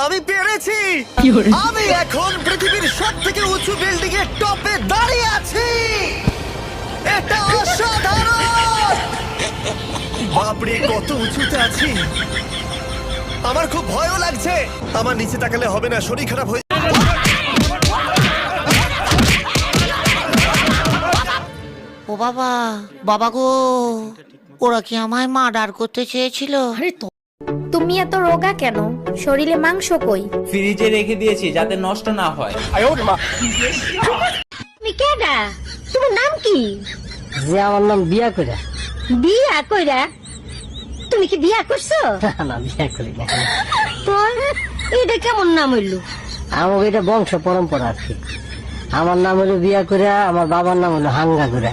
আমি পেরেছি। আমি এখন পৃথিবীর সবথেকে উঁচু বিল্ডিং এর টপে দাঁড়িয়ে আছি। এটা অসাধারণ। বাপরে, কত উঁচুতে আছি। আমার খুব ভয়ও লাগছে। আমার নিচে তাকালে হবে না, শরীর খারাপ হয়ে। ও বাবা, বাবা গো, ওরা কি আমায় মার্ডার করতে চেয়েছিল? তুমি এত রোগা কেন? শরীরে মাংস কই? ফ্রিজে রেখে দিয়েছি যাতে নষ্ট না হয়। তুমি কেডা? তোমার নাম কি? যে আমার নাম বিয়া করে। বিয়া কইরা? তুমি কি বিয়া করছো? না, বিয়া করি না। তো এটা কেমন নাম হইলো? আমার এটা বংশ পরম্পরা আর কি। আমার নাম হলো বিয়া করে, আমার বাবার নাম হলো হাঙ্গা করে,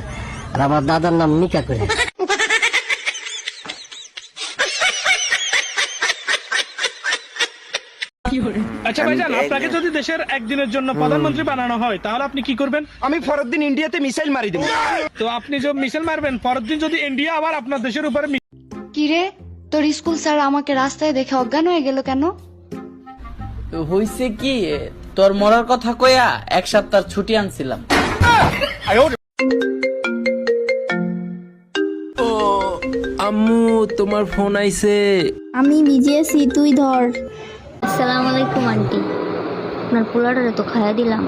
আর আমার দাদার নাম মিকা করে। আচ্ছা ভাইজান, আপনাকে যদি দেশের একদিনের জন্য প্রধানমন্ত্রী বানানো হয় তাহলে আপনি কি করবেন? আমি পরের দিন ইন্ডিয়াতে মিসাইল মারি দেবো। তো আপনি যে মিসাইল মারবেন, পরের দিন যদি ইন্ডিয়া আবার আপনার দেশের উপরে কিরে, তোর স্কুল স্যার আমাকে রাস্তায় দেখে অজ্ঞান হয়ে গেল কেন? হইছে কি, তোর মরার কথা কইয়া এক সপ্তাহ ছুটি আনছিলাম। আম্মু, তোমার ফোন আইছে। আমি ভিজিয়েছি, তুই ধর। আসসালামু আলাইকুম আন্টি, আপনার পোলাটারে তো খাইয়া দিলাম।